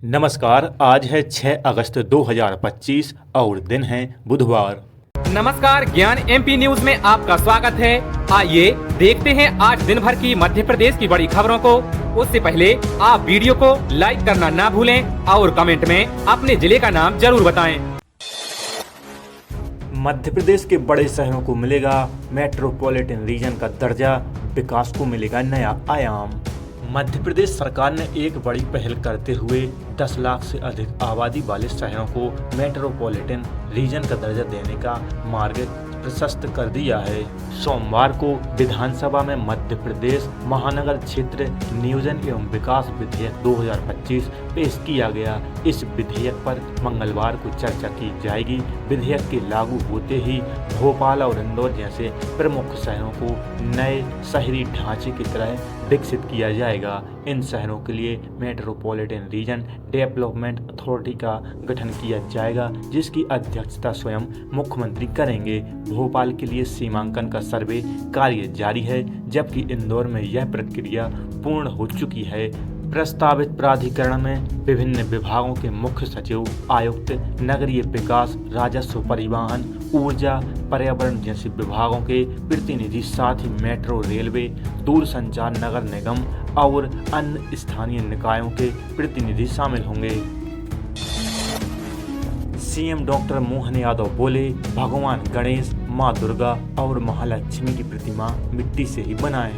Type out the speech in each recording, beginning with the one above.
नमस्कार। आज है 6 अगस्त 2025 और दिन है बुधवार। नमस्कार, ज्ञान एमपी न्यूज में आपका स्वागत है। आइए देखते हैं आज दिन भर की मध्य प्रदेश की बड़ी खबरों को। उससे पहले आप वीडियो को लाइक करना ना भूलें और कमेंट में अपने जिले का नाम जरूर बताएं। मध्य प्रदेश के बड़े शहरों को मिलेगा मेट्रोपॉलिटन रीजन का दर्जा, विकास को मिलेगा नया आयाम। मध्य प्रदेश सरकार ने एक बड़ी पहल करते हुए 10 लाख से अधिक आबादी वाले शहरों को मेट्रोपॉलिटन रीजन का दर्जा देने का मार्ग प्रशस्त कर दिया है। सोमवार को विधानसभा में मध्य प्रदेश महानगर क्षेत्र नियोजन एवं विकास विधेयक 2025 पेश किया गया। इस विधेयक पर मंगलवार को चर्चा की जाएगी। विधेयक के लागू होते ही भोपाल और इंदौर जैसे प्रमुख शहरों को नए शहरी ढांचे की तरह विकसित किया जाएगा। इन शहरों के लिए मेट्रोपॉलिटन रीजन डेवलपमेंट अथॉरिटी का गठन किया जाएगा, जिसकी अध्यक्षता स्वयं मुख्यमंत्री करेंगे। भोपाल के लिए सीमांकन का सर्वे कार्य जारी है, जबकि इंदौर में यह प्रक्रिया पूर्ण हो चुकी है। प्रस्तावित प्राधिकरण में विभिन्न विभागों के मुख्य सचिव, आयुक्त, नगरीय विकास, राजस्व, परिवहन, ऊर्जा, पर्यावरण जैसे विभागों के प्रतिनिधि, साथ ही मेट्रो, रेलवे, दूरसंचार, नगर निगम और अन्य स्थानीय निकायों के प्रतिनिधि शामिल होंगे। सीएम डॉक्टर मोहन यादव बोले, भगवान गणेश, मां दुर्गा और महालक्ष्मी की प्रतिमा मिट्टी से ही बनाएं।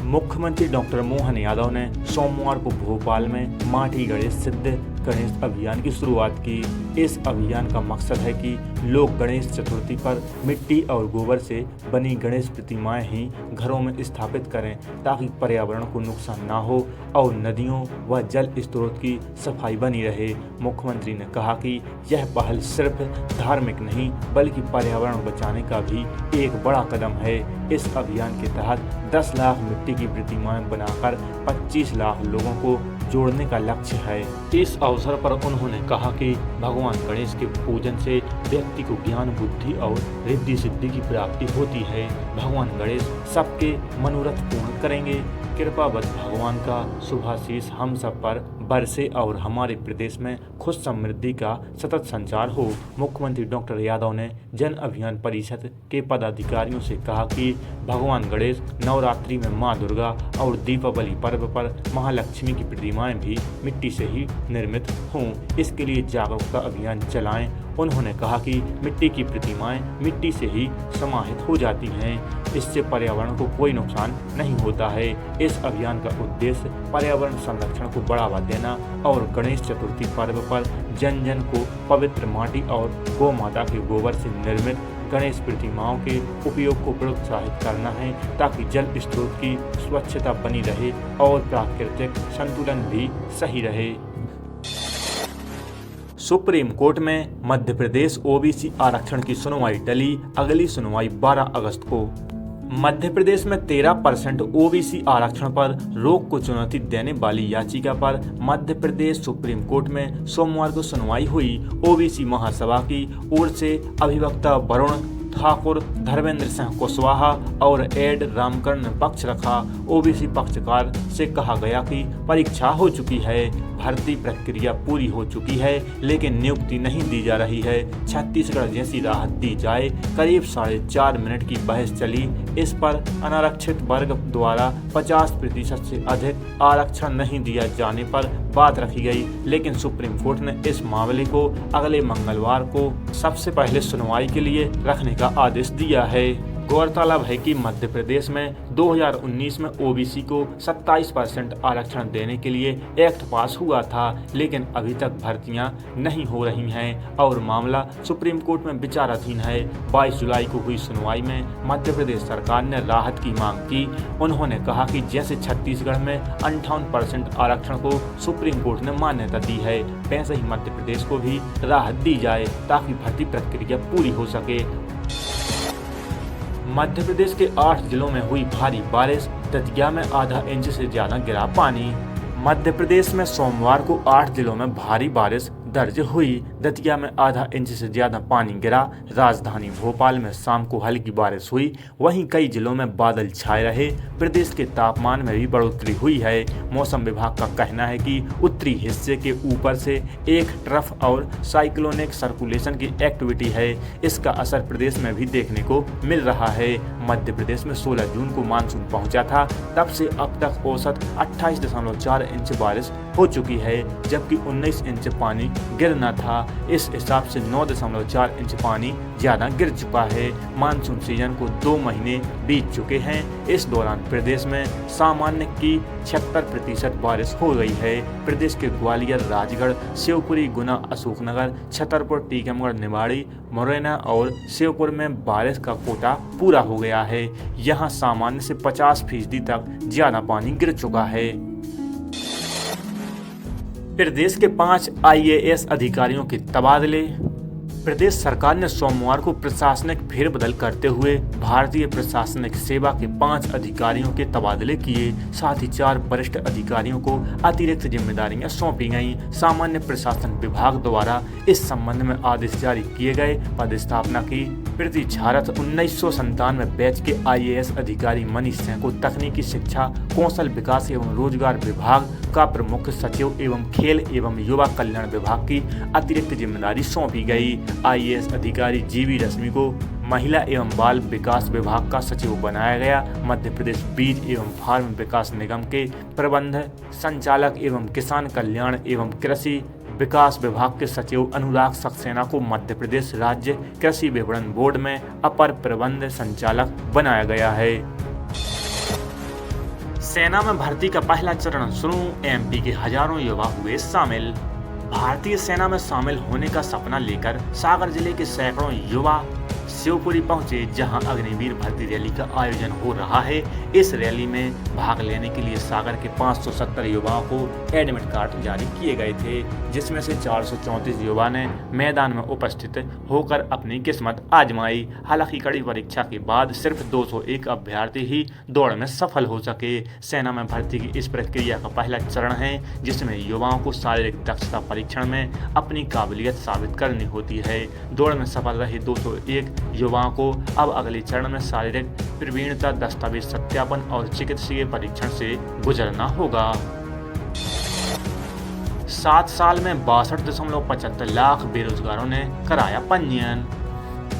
मुख्यमंत्री डॉक्टर मोहन यादव ने सोमवार को भोपाल में माटी गणेश सिद्ध गणेश अभियान की शुरुआत की। इस अभियान का मकसद है कि लोग गणेश चतुर्थी पर मिट्टी और गोबर से बनी गणेश प्रतिमाएं ही घरों में स्थापित करें, ताकि पर्यावरण को नुकसान ना हो और नदियों व जल स्रोत की सफाई बनी रहे। मुख्यमंत्री ने कहा कि यह पहल सिर्फ धार्मिक नहीं बल्कि पर्यावरण बचाने का भी एक बड़ा कदम है। इस अभियान के तहत 10 लाख मिट्टी की प्रतिमाएं बनाकर 25 लाख लोगों को जोड़ने का लक्ष्य है। इस अवसर पर उन्होंने कहा कि भगवान गणेश के पूजन से व्यक्ति को ज्ञान, बुद्धि और रिद्धि सिद्धि की प्राप्ति होती है। भगवान गणेश सबके मनोरथ पूर्ण करेंगे। कृपावत भगवान का शुभाशीष हम सब पर बरसे और हमारे प्रदेश में खुश समृद्धि का सतत संचार हो। मुख्यमंत्री डॉक्टर यादव ने जन अभियान परिषद के पदाधिकारियों से कहा कि भगवान गणेश, नवरात्रि में मां दुर्गा और दीपावली पर्व पर महालक्ष्मी की प्रतिमाएं भी मिट्टी से ही निर्मित हों। इसके लिए जागरूकता अभियान चलाएं। उन्होंने कहा कि मिट्टी की प्रतिमाएं मिट्टी से ही समाहित हो जाती हैं, इससे पर्यावरण को कोई नुकसान नहीं होता है। इस अभियान का उद्देश्य पर्यावरण संरक्षण को बढ़ावा देना और गणेश चतुर्थी पर्व पर जन जन को पवित्र माटी और गौ माता के गोबर से निर्मित गणेश प्रतिमाओं के उपयोग को प्रोत्साहित करना है, ताकि जल स्रोत की स्वच्छता बनी रहे और प्राकृतिक संतुलन भी सही रहे। सुप्रीम कोर्ट में मध्य प्रदेश ओबीसी आरक्षण की सुनवाई टली, अगली सुनवाई 12 अगस्त को। मध्य प्रदेश में 13% ओबीसी आरक्षण पर रोक को चुनौती देने वाली याचिका पर मध्य प्रदेश सुप्रीम कोर्ट में सोमवार को सुनवाई हुई। ओबीसी महासभा की ओर से अधिवक्ता वरुण ठाकुर, धर्मेंद्र सिंह कुशवाहा और एड रामकरण ने पक्ष रखा। ओबीसी पक्षकार से कहा गया कि परीक्षा हो चुकी है, भर्ती प्रक्रिया पूरी हो चुकी है, लेकिन नियुक्ति नहीं दी जा रही है। छत्तीसगढ़ जैसी राहत दी जाए। करीब 4.5 मिनट की बहस चली। इस पर अनारक्षित वर्ग द्वारा 50% से अधिक आरक्षण नहीं दिया जाने पर बात रखी गई, लेकिन सुप्रीम कोर्ट ने इस मामले को अगले मंगलवार को सबसे पहले सुनवाई के लिए रखने का आदेश दिया है। गौरतलब है कि मध्य प्रदेश में 2019 में ओबीसी को 27% आरक्षण देने के लिए एक्ट पास हुआ था, लेकिन अभी तक भर्तियां नहीं हो रही हैं और मामला सुप्रीम कोर्ट में विचाराधीन है। 22 जुलाई को हुई सुनवाई में मध्य प्रदेश सरकार ने राहत की मांग की। उन्होंने कहा कि जैसे छत्तीसगढ़ में 58% आरक्षण को सुप्रीम कोर्ट ने मान्यता दी है, वैसे ही मध्य प्रदेश को भी राहत दी जाए, ताकि भर्ती प्रक्रिया पूरी हो सके। मध्य प्रदेश के 8 जिलों में हुई भारी बारिश, दतिया में आधा इंच से ज्यादा गिरा पानी। मध्य प्रदेश में सोमवार को 8 जिलों में भारी बारिश दर्ज हुई। दतिया में आधा इंच से ज्यादा पानी गिरा। राजधानी भोपाल में शाम को हल्की बारिश हुई। वहीं कई जिलों में बादल छाए रहे। प्रदेश के तापमान में भी बढ़ोतरी हुई है। मौसम विभाग का कहना है कि उत्तरी हिस्से के ऊपर से एक ट्रफ और साइक्लोनिक सर्कुलेशन की एक्टिविटी है। इसका असर प्रदेश में भी देखने को मिल रहा है। मध्य प्रदेश में 16 जून को मानसून पहुंचा था। तब से अब तक औसत 28.4 इंच बारिश हो चुकी है, जबकि 19 इंच पानी गिरना था। इस हिसाब से 9.4 इंच पानी ज्यादा गिर चुका है। मानसून सीजन को 2 महीने बीत चुके हैं। इस दौरान प्रदेश में सामान्य की 76% बारिश हो गई है। प्रदेश के ग्वालियर, राजगढ़, शिवपुरी, गुना, अशोकनगर, छतरपुर, टीकमगढ़, निवाड़ी, मुरैना और शिवपुर में बारिश का कोटा पूरा हो गया है। यहाँ सामान्य से 50% तक ज्यादा पानी गिर चुका है। प्रदेश के 5 IAS अधिकारियों के तबादले। प्रदेश सरकार ने सोमवार को प्रशासनिक फेरबदल करते हुए भारतीय प्रशासनिक सेवा के 5 अधिकारियों के तबादले किए। साथ ही 4 वरिष्ठ अधिकारियों को अतिरिक्त जिम्मेदारियां सौंपी गईं। सामान्य प्रशासन विभाग द्वारा इस संबंध में आदेश जारी किए गए। पदस्थापना की प्रतिछारत 1997 बैच के IAS अधिकारी मनीष सिंह को तकनीकी शिक्षा, कौशल विकास एवं रोजगार विभाग का प्रमुख सचिव एवं खेल एवं युवा कल्याण विभाग की अतिरिक्त जिम्मेदारी सौंपी गई। IAS अधिकारी GV रश्मि को महिला एवं बाल विकास विभाग का सचिव बनाया गया। मध्य प्रदेश बीज एवं फार्म विकास निगम के प्रबंध संचालक एवं किसान कल्याण एवं कृषि विकास विभाग के सचिव अनुराग सक्सेना को मध्य प्रदेश राज्य कृषि विपणन बोर्ड में अपर प्रबंध संचालक बनाया गया है। सेना में भर्ती का पहला चरण शुरू। MP के हजारों युवा हुए शामिल। भारतीय सेना में शामिल होने का सपना लेकर सागर जिले के सैकड़ों युवा शिवपुरी पहुंचे, जहां अग्निवीर भर्ती रैली का आयोजन हो रहा है। इस रैली में भाग लेने के लिए सागर के 570 युवाओं को एडमिट कार्ड जारी किए गए थे, जिसमें से 434 युवा ने मैदान में उपस्थित होकर अपनी किस्मत आजमाई। हालांकि कड़ी परीक्षा के बाद सिर्फ 201 अभ्यर्थी ही दौड़ में सफल हो सके। सेना में भर्ती की इस प्रक्रिया का पहला चरण है, जिसमें युवाओं को शारीरिक दक्षता परीक्षण में अपनी काबिलियत साबित करनी होती है। दौड़ में सफल रहे 201 युवाओं को अब अगले चरण में शारीरिक प्रवीणता, दस्तावेज सत्यापन और चिकित्सीय परीक्षण से गुजरना होगा। 7 साल में 62.75 लाख बेरोजगारों ने कराया पंजीयन।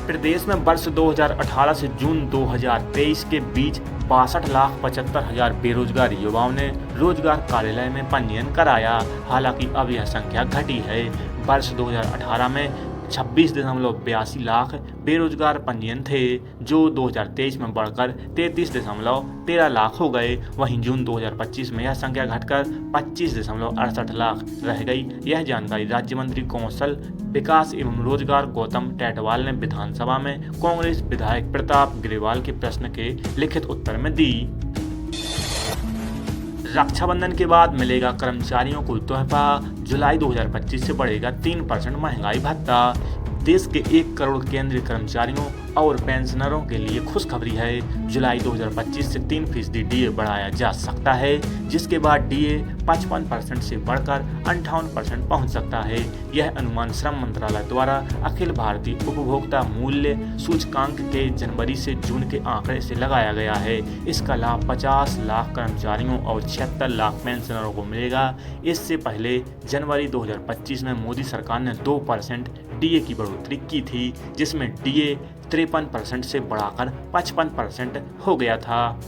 प्रदेश में वर्ष 2018 से जून 2023 के बीच 62,75,000 बेरोजगार युवाओं ने रोजगार कार्यालय में पंजीयन कराया। हालांकि अब यह संख्या घटी है। वर्ष 2018 में 26.82 लाख बेरोजगार पंजीयन थे, जो 2023 में बढ़कर 33.13 लाख हो गए। वहीं जून 2025 में यह संख्या घटकर 25.68 लाख रह गई। यह जानकारी राज्य मंत्री कौशल विकास एवं रोजगार गौतम टेटवाल ने विधानसभा में कांग्रेस विधायक प्रताप ग्रेवाल के प्रश्न के लिखित उत्तर में दी। रक्षाबंधन के बाद मिलेगा कर्मचारियों को तोहफा। जुलाई 2025 से बढ़ेगा 3% महंगाई भत्ता। देश के 1 करोड़ केंद्रीय कर्मचारियों और पेंशनरों के लिए खुशखबरी है। जुलाई 2025 से 3% DA बढ़ाया जा सकता है, जिसके बाद DA 55% से बढ़कर 58% पहुंच सकता है। यह अनुमान श्रम मंत्रालय द्वारा अखिल भारतीय उपभोक्ता मूल्य सूचकांक के जनवरी से जून के आंकड़े से लगाया गया है। इसका लाभ 50 लाख कर्मचारियों और 76 लाख पेंशनरों को मिलेगा। इससे पहले जनवरी 2025 में मोदी सरकार ने 2% DA की बढ़ोतरी की थी, जिसमें DA 53% से बढ़ाकर 55% हो गया था।